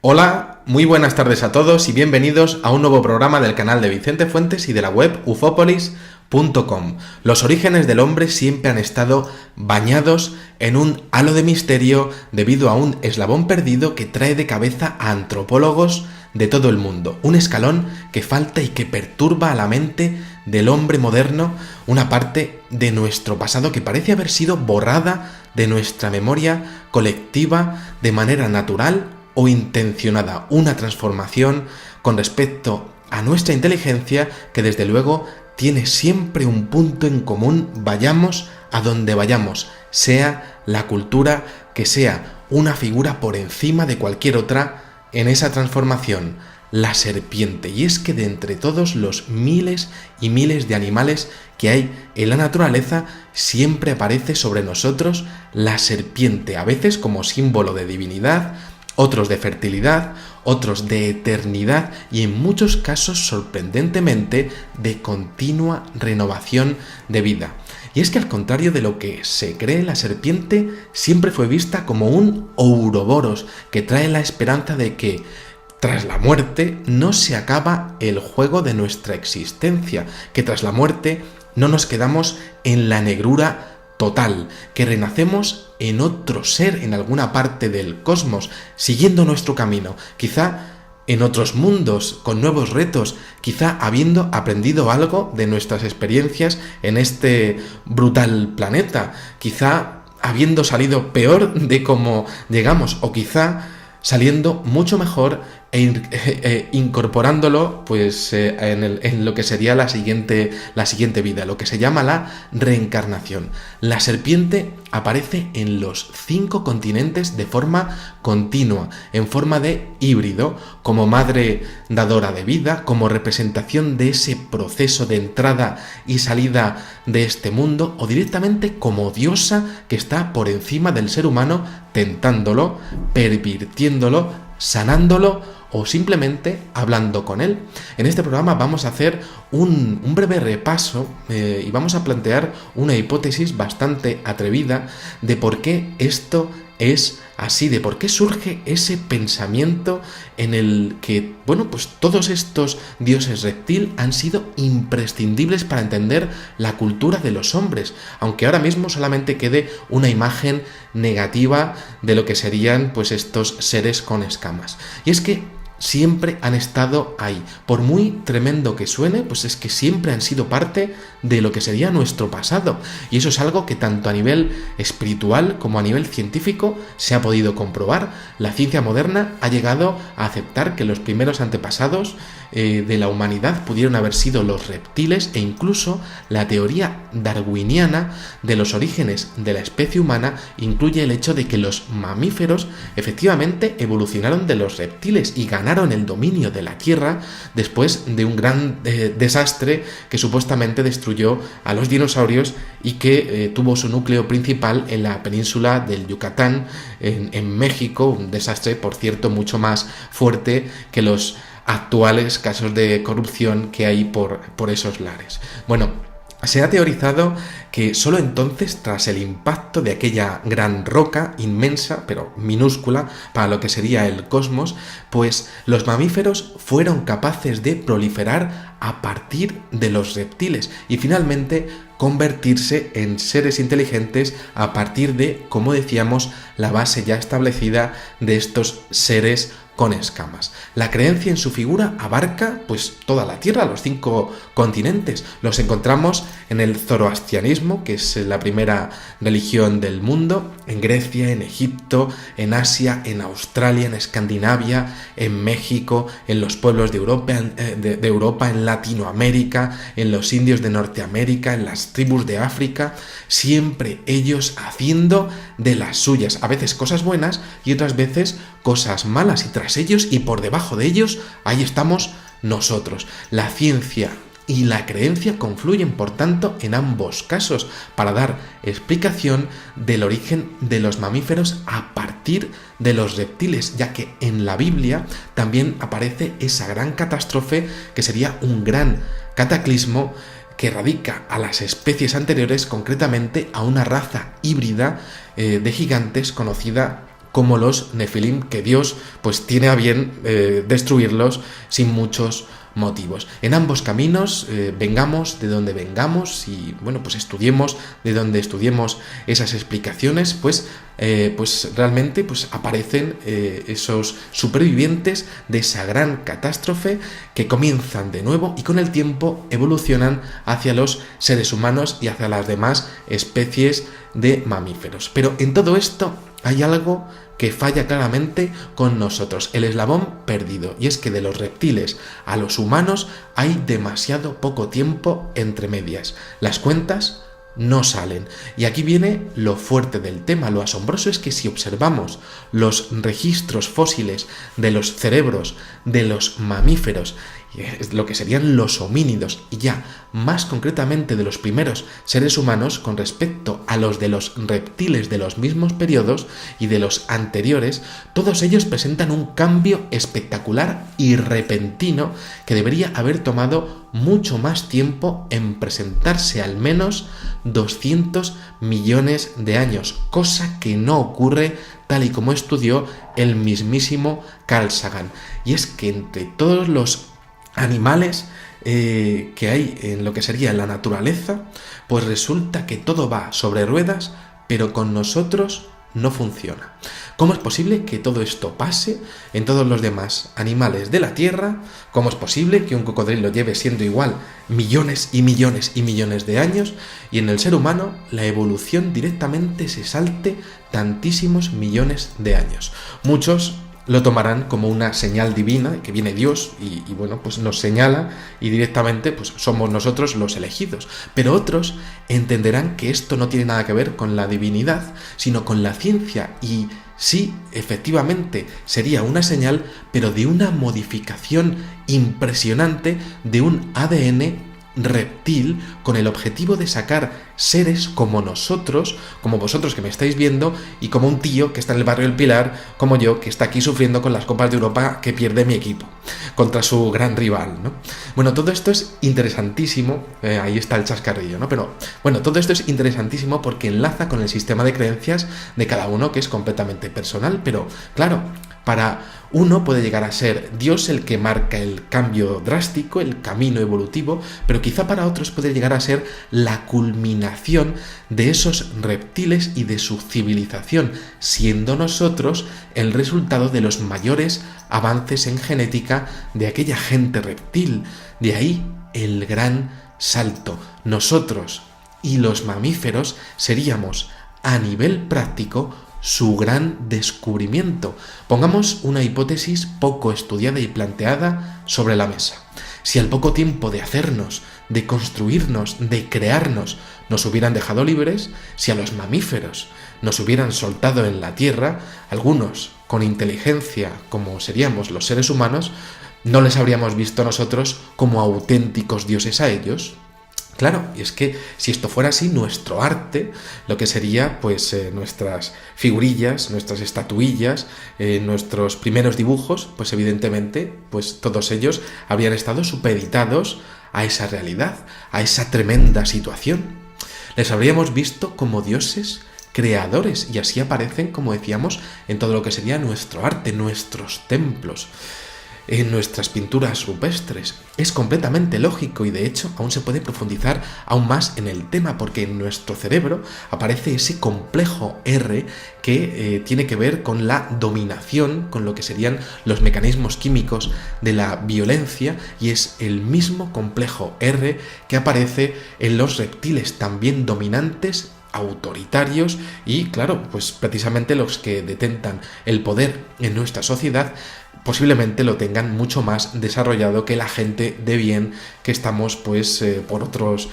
Hola, muy buenas tardes a todos y bienvenidos a un nuevo programa del canal de Vicente Fuentes y de la web ufopolis.com. Los orígenes del hombre siempre han estado bañados en un halo de misterio debido a un eslabón perdido que trae de cabeza a antropólogos de todo el mundo. Un escalón que falta y que perturba a la mente del hombre moderno, una parte de nuestro pasado que parece haber sido borrada de nuestra memoria colectiva de manera natural o intencionada, una transformación con respecto a nuestra inteligencia que desde luego tiene siempre un punto en común, vayamos a donde vayamos, sea la cultura que sea, una figura por encima de cualquier otra en esa transformación, la serpiente. Y es que de entre todos los miles y miles de animales que hay en la naturaleza, siempre aparece sobre nosotros la serpiente, a veces como símbolo de divinidad, otros de fertilidad, otros de eternidad y en muchos casos, sorprendentemente, de continua renovación de vida. Y es que al contrario de lo que se cree, la serpiente siempre fue vista como un ouroboros que trae la esperanza de que tras la muerte no se acaba el juego de nuestra existencia, que tras la muerte no nos quedamos en la negrura total, que renacemos en otro ser, en alguna parte del cosmos, siguiendo nuestro camino, quizá en otros mundos, con nuevos retos, quizá habiendo aprendido algo de nuestras experiencias en este brutal planeta, quizá habiendo salido peor de cómo llegamos, o quizá saliendo mucho mejor e incorporándolo pues en lo que sería la siguiente vida, lo que se llama la reencarnación. La serpiente aparece en los 5 continentes de forma continua, en forma de híbrido, como madre dadora de vida, como representación de ese proceso de entrada y salida de este mundo, o directamente como diosa que está por encima del ser humano, tentándolo, pervirtiéndolo, sanándolo o simplemente hablando con él. En este programa vamos a hacer un breve repaso y vamos a plantear una hipótesis bastante atrevida de por qué esto es así, de por qué surge ese pensamiento en el que, pues todos estos dioses reptil han sido imprescindibles para entender la cultura de los hombres, aunque ahora mismo solamente quede una imagen negativa de lo que serían pues estos seres con escamas. Y es que siempre han estado ahí. Por muy tremendo que suene, pues es que siempre han sido parte de lo que sería nuestro pasado. Y eso es algo que tanto a nivel espiritual como a nivel científico se ha podido comprobar. La ciencia moderna ha llegado a aceptar que los primeros antepasados de la humanidad pudieron haber sido los reptiles, e incluso la teoría darwiniana de los orígenes de la especie humana incluye el hecho de que los mamíferos efectivamente evolucionaron de los reptiles y ganaron el dominio de la Tierra después de un gran desastre que supuestamente destruyó a los dinosaurios y que tuvo su núcleo principal en la península del Yucatán, en México, un desastre, por cierto, mucho más fuerte que los actuales casos de corrupción que hay por esos lares. Bueno, se ha teorizado que solo entonces, tras el impacto de aquella gran roca inmensa, pero minúscula para lo que sería el cosmos, pues los mamíferos fueron capaces de proliferar a partir de los reptiles y finalmente convertirse en seres inteligentes a partir de, como decíamos, la base ya establecida de estos seres con escamas. La creencia en su figura abarca pues toda la Tierra, los 5 continentes. Los encontramos en el zoroastrianismo, que es la primera religión del mundo, en Grecia, en Egipto, en Asia, en Australia, en Escandinavia, en México, en los pueblos de Europa, en Latinoamérica, en los indios de Norteamérica, en las tribus de África, siempre ellos haciendo de las suyas, a veces cosas buenas y otras veces cosas malas, y tras ellos y por debajo de ellos, ahí estamos nosotros. La ciencia y la creencia confluyen, por tanto, en ambos casos para dar explicación del origen de los mamíferos a partir de los reptiles, ya que en la Biblia también aparece esa gran catástrofe que sería un gran cataclismo que radica a las especies anteriores, concretamente a una raza híbrida de gigantes conocida como los Nefilim, que Dios pues tiene a bien destruirlos sin muchos motivos. En ambos caminos, vengamos de donde vengamos y bueno, pues estudiemos de donde estudiemos esas explicaciones, pues realmente pues aparecen esos supervivientes de esa gran catástrofe que comienzan de nuevo y con el tiempo evolucionan hacia los seres humanos y hacia las demás especies de mamíferos. Pero en todo esto hay algo que falla claramente con nosotros, el eslabón perdido, y es que de los reptiles a los humanos hay demasiado poco tiempo entre medias. Las cuentas no salen. Y aquí viene lo fuerte del tema. Lo asombroso es que si observamos los registros fósiles de los cerebros de los mamíferos, lo que serían los homínidos, y ya más concretamente de los primeros seres humanos con respecto a los de los reptiles de los mismos periodos y de los anteriores, todos ellos presentan un cambio espectacular y repentino que debería haber tomado mucho más tiempo en presentarse, al menos 200 millones de años, cosa que no ocurre tal y como estudió el mismísimo Carl Sagan. Y es que entre todos los animales que hay en lo que sería la naturaleza, pues resulta que todo va sobre ruedas, pero con nosotros no funciona. ¿Cómo es posible que todo esto pase en todos los demás animales de la Tierra? ¿Cómo es posible que un cocodrilo lleve siendo igual millones y millones y millones de años y en el ser humano la evolución directamente se salte tantísimos millones de años? Muchos lo tomarán como una señal divina, que viene Dios y bueno, pues nos señala y directamente pues somos nosotros los elegidos. Pero otros entenderán que esto no tiene nada que ver con la divinidad, sino con la ciencia y sí, efectivamente, sería una señal, pero de una modificación impresionante de un ADN reptil con el objetivo de sacar seres como nosotros, como vosotros que me estáis viendo y como un tío que está en el barrio del Pilar, como yo, que está aquí sufriendo con las Copas de Europa que pierde mi equipo contra su gran rival, ¿no? Bueno, todo esto es interesantísimo, ahí está el chascarrillo, ¿no? Pero bueno, todo esto es interesantísimo porque enlaza con el sistema de creencias de cada uno, que es completamente personal, pero claro, para uno puede llegar a ser Dios el que marca el cambio drástico, el camino evolutivo, pero quizá para otros puede llegar a ser la culminación de esos reptiles y de su civilización, siendo nosotros el resultado de los mayores avances en genética de aquella gente reptil. De ahí el gran salto. Nosotros y los mamíferos seríamos, a nivel práctico, su gran descubrimiento. Pongamos una hipótesis poco estudiada y planteada sobre la mesa. Si al poco tiempo de hacernos, de construirnos, de crearnos, nos hubieran dejado libres, si a los mamíferos nos hubieran soltado en la tierra, algunos con inteligencia como seríamos los seres humanos, ¿no les habríamos visto nosotros como auténticos dioses a ellos? Claro, y es que si esto fuera así, nuestro arte, lo que sería pues nuestras figurillas, nuestras estatuillas, nuestros primeros dibujos, pues evidentemente pues todos ellos habrían estado supeditados a esa realidad, a esa tremenda situación. Les habríamos visto como dioses creadores y así aparecen, como decíamos, en todo lo que sería nuestro arte, nuestros templos, en nuestras pinturas rupestres. Es completamente lógico y de hecho aún se puede profundizar aún más en el tema porque en nuestro cerebro aparece ese complejo R que tiene que ver con la dominación, con lo que serían los mecanismos químicos de la violencia, y es el mismo complejo R que aparece en los reptiles también dominantes, autoritarios y claro, pues precisamente los que detentan el poder en nuestra sociedad posiblemente lo tengan mucho más desarrollado que la gente de bien que estamos pues por otros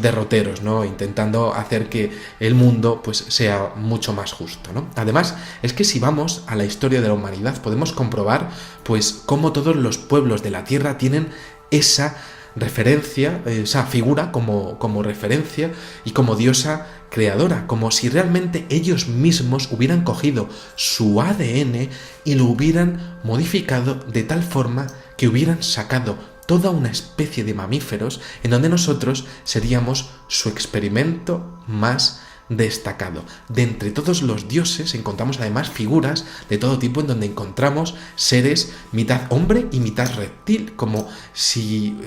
derroteros, ¿no? Intentando hacer que el mundo pues sea mucho más justo, ¿no? Además, es que si vamos a la historia de la humanidad podemos comprobar pues cómo todos los pueblos de la Tierra tienen esa referencia, esa figura como referencia y como diosa creadora, como si realmente ellos mismos hubieran cogido su ADN y lo hubieran modificado de tal forma que hubieran sacado toda una especie de mamíferos en donde nosotros seríamos su experimento más destacado. De entre todos los dioses encontramos además figuras de todo tipo, en donde encontramos seres mitad hombre y mitad reptil, como si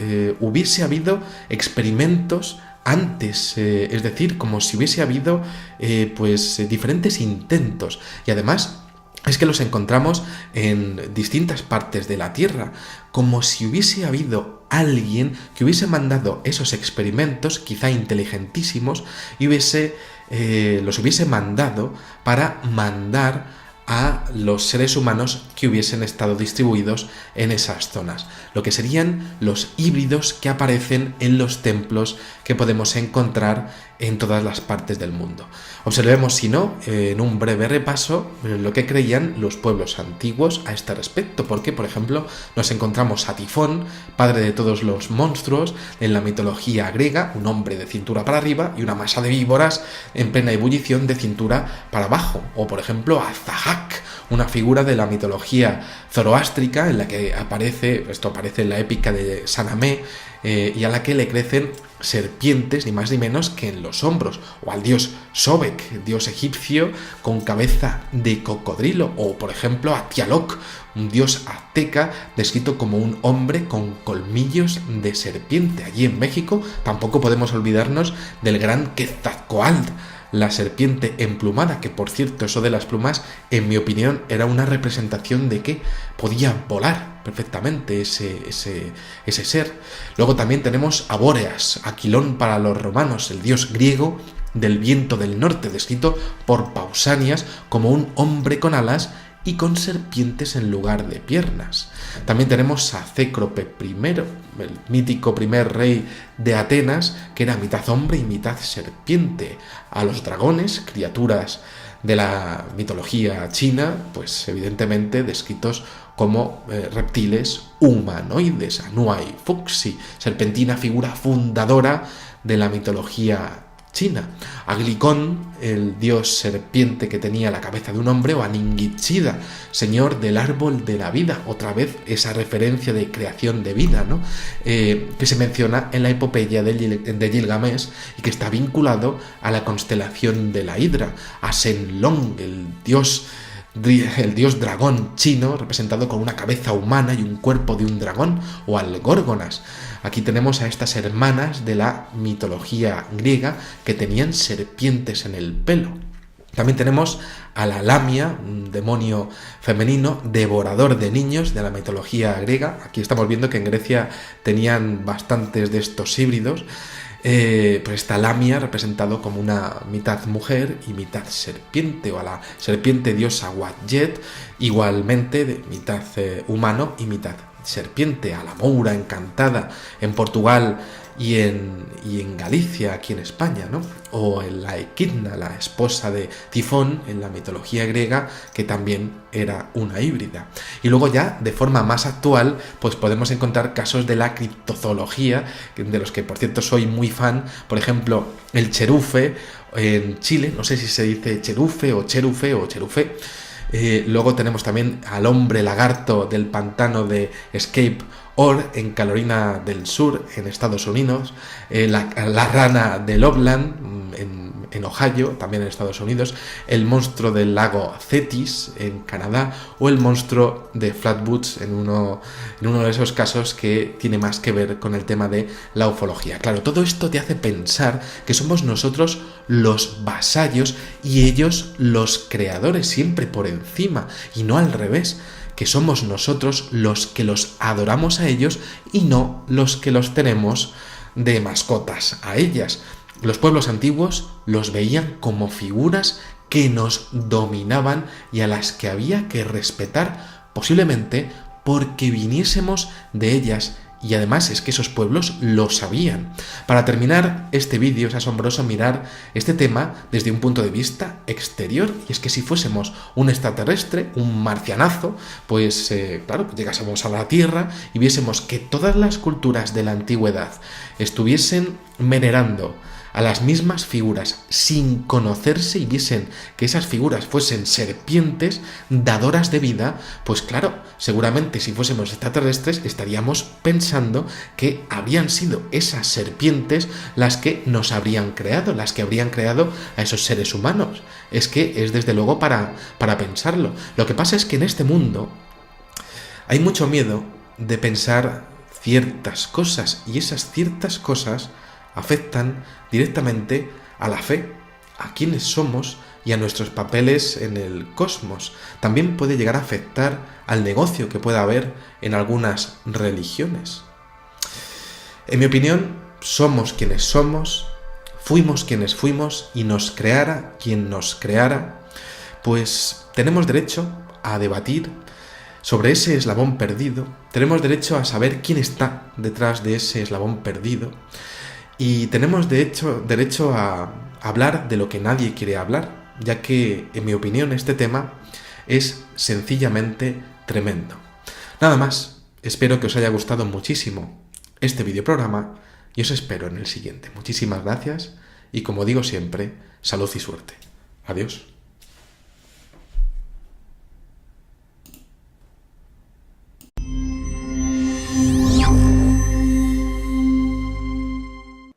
hubiese habido experimentos antes, es decir, como si hubiese habido diferentes intentos. Y además es que los encontramos en distintas partes de la Tierra, como si hubiese habido alguien que hubiese mandado esos experimentos, quizá inteligentísimos, y los hubiese mandado para mandar a los seres humanos que hubiesen estado distribuidos en esas zonas, lo que serían los híbridos que aparecen en los templos que podemos encontrar en todas las partes del mundo. Observemos, si no, en un breve repaso, lo que creían los pueblos antiguos a este respecto, porque, por ejemplo, nos encontramos a Tifón, padre de todos los monstruos, en la mitología griega, un hombre de cintura para arriba y una masa de víboras en plena ebullición de cintura para abajo, o, por ejemplo, a Zahak, una figura de la mitología zoroástrica en la que aparece en la épica de Sanamé, y a la que le crecen serpientes, ni más ni menos que en los hombros, o al dios Sobek, dios egipcio con cabeza de cocodrilo, o por ejemplo a Tlaloc, un dios azteca descrito como un hombre con colmillos de serpiente. Allí en México tampoco podemos olvidarnos del gran Quetzalcóatl, la serpiente emplumada, que por cierto, eso de las plumas, en mi opinión, era una representación de que podía volar perfectamente ese ser. Luego también tenemos a Bóreas, Aquilón para los romanos, el dios griego del viento del norte, descrito por Pausanias como un hombre con alas y con serpientes en lugar de piernas. También tenemos a Cécrope I, el mítico primer rey de Atenas, que era mitad hombre y mitad serpiente. A los dragones, criaturas de la mitología china, pues evidentemente descritos como reptiles humanoides. A Nuai Fuxi, serpentina figura fundadora de la mitología china. A Glicón, el dios serpiente que tenía la cabeza de un hombre, o a Ningishida, señor del árbol de la vida, otra vez esa referencia de creación de vida, ¿no? Que se menciona en la epopeya de Gilgamesh y que está vinculado a la constelación de la Hidra. A Shenlong, el dios dragón chino, representado con una cabeza humana y un cuerpo de un dragón, o al Górgonas. Aquí tenemos a estas hermanas de la mitología griega que tenían serpientes en el pelo. También tenemos a la Lamia, un demonio femenino devorador de niños de la mitología griega. Aquí estamos viendo que en Grecia tenían bastantes de estos híbridos. Pues esta Lamia representado como una mitad mujer y mitad serpiente, o a la serpiente diosa Wadjet, igualmente de mitad humano y mitad serpiente. A la Moura encantada en Portugal y en Galicia, aquí en España, ¿no? O en la Equidna, la esposa de Tifón en la mitología griega, que también era una híbrida. Y luego ya, de forma más actual, pues podemos encontrar casos de la criptozoología, de los que por cierto soy muy fan. Por ejemplo, el cherufe en Chile, no sé si se dice cherufe o cherufe. Luego tenemos también al hombre lagarto del pantano de Escape Ore en Carolina del Sur, en Estados Unidos, la rana de Loveland en Ohio, también en Estados Unidos, el monstruo del lago Thetis en Canadá, o el monstruo de Flatwoods en uno de esos casos que tiene más que ver con el tema de la ufología. Claro, todo esto te hace pensar que somos nosotros los vasallos y ellos los creadores, siempre por encima, y no al revés, que somos nosotros los que los adoramos a ellos y no los que los tenemos de mascotas a ellas. Los pueblos antiguos los veían como figuras que nos dominaban y a las que había que respetar, posiblemente porque viniésemos de ellas. Y además es que esos pueblos lo sabían. Para terminar este vídeo es asombroso mirar este tema desde un punto de vista exterior. Y es que si fuésemos un extraterrestre, un marcianazo, pues claro, llegásemos a la Tierra y viésemos que todas las culturas de la antigüedad estuviesen venerando a las mismas figuras sin conocerse y viesen que esas figuras fuesen serpientes dadoras de vida, pues claro, seguramente si fuésemos extraterrestres estaríamos pensando que habrían sido esas serpientes las que nos habrían creado, las que habrían creado a esos seres humanos. Es que es desde luego para pensarlo. Lo que pasa es que en este mundo hay mucho miedo de pensar ciertas cosas, y esas ciertas cosas afectan directamente a la fe, a quiénes somos y a nuestros papeles en el cosmos. También puede llegar a afectar al negocio que pueda haber en algunas religiones. En mi opinión, somos quienes somos, fuimos quienes fuimos y nos creara quien nos creara, pues tenemos derecho a debatir sobre ese eslabón perdido, tenemos derecho a saber quién está detrás de ese eslabón perdido y tenemos derecho a hablar de lo que nadie quiere hablar, ya que, en mi opinión, este tema es sencillamente tremendo. Nada más, espero que os haya gustado muchísimo este videoprograma y os espero en el siguiente. Muchísimas gracias y, como digo siempre, salud y suerte. Adiós.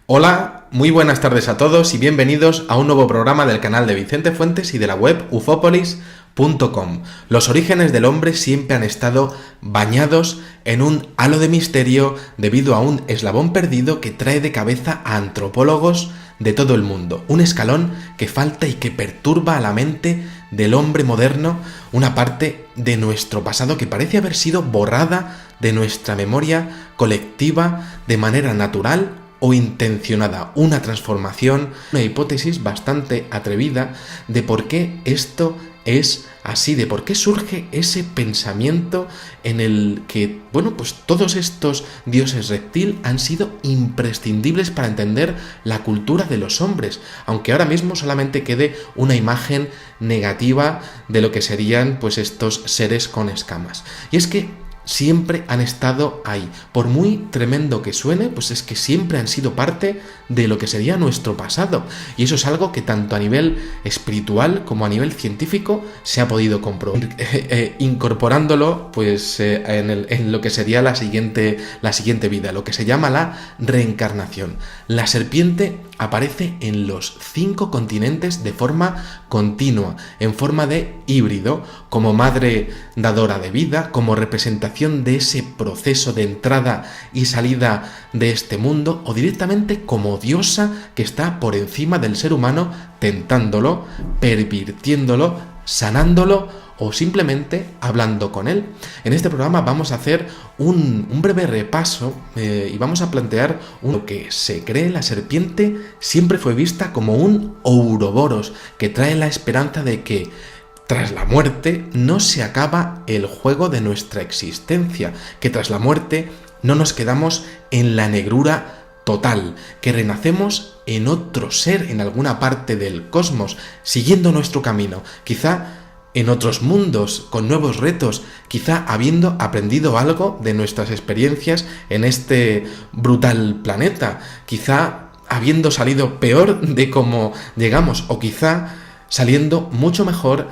Hola, muy buenas tardes a todos y bienvenidos a un nuevo programa del canal de Vicente Fuentes y de la web ufopolis.com. Los orígenes del hombre siempre han estado bañados en un halo de misterio debido a un eslabón perdido que trae de cabeza a antropólogos de todo el mundo. Un escalón que falta y que perturba a la mente del hombre moderno, una parte de nuestro pasado que parece haber sido borrada de nuestra memoria colectiva de manera natural o intencionada, una transformación, una hipótesis bastante atrevida de por qué esto es así, de por qué surge ese pensamiento en el que, pues todos estos dioses reptil han sido imprescindibles para entender la cultura de los hombres, aunque ahora mismo solamente quede una imagen negativa de lo que serían pues estos seres con escamas. Y es que siempre han estado ahí. Por muy tremendo que suene, pues es que siempre han sido parte de lo que sería nuestro pasado. Y eso es algo que tanto a nivel espiritual como a nivel científico se ha podido comprobar. Incorporándolo pues en lo que sería la siguiente vida, lo que se llama la reencarnación. La serpiente aparece en los 5 continentes de forma continua, en forma de híbrido, como madre dadora de vida, como representación de ese proceso de entrada y salida de este mundo, o directamente como diosa que está por encima del ser humano, tentándolo, pervirtiéndolo, sanándolo o simplemente hablando con él. En este programa vamos a hacer un breve repaso y vamos a plantear lo que se cree. La serpiente siempre fue vista como un ouroboros que trae la esperanza de que tras la muerte no se acaba el juego de nuestra existencia, que tras la muerte no nos quedamos en la negrura total, que renacemos en otro ser, en alguna parte del cosmos, siguiendo nuestro camino, quizá en otros mundos, con nuevos retos, quizá habiendo aprendido algo de nuestras experiencias en este brutal planeta, quizá habiendo salido peor de cómo llegamos, o quizá saliendo mucho mejor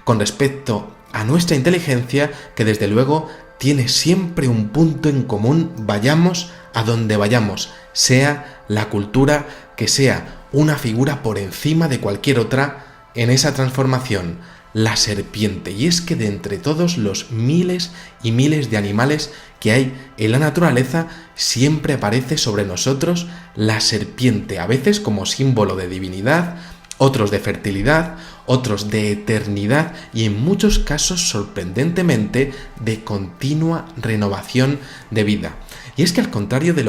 con respecto a nuestra inteligencia, que desde luego tiene siempre un punto en común, vayamos a donde vayamos, sea la cultura que sea, una figura por encima de cualquier otra en esa transformación, la serpiente. Y es que de entre todos los miles y miles de animales que hay en la naturaleza, siempre aparece sobre nosotros la serpiente, a veces como símbolo de divinidad, otros de fertilidad, otros de eternidad y en muchos casos, sorprendentemente, de continua renovación de vida. Y es que al contrario de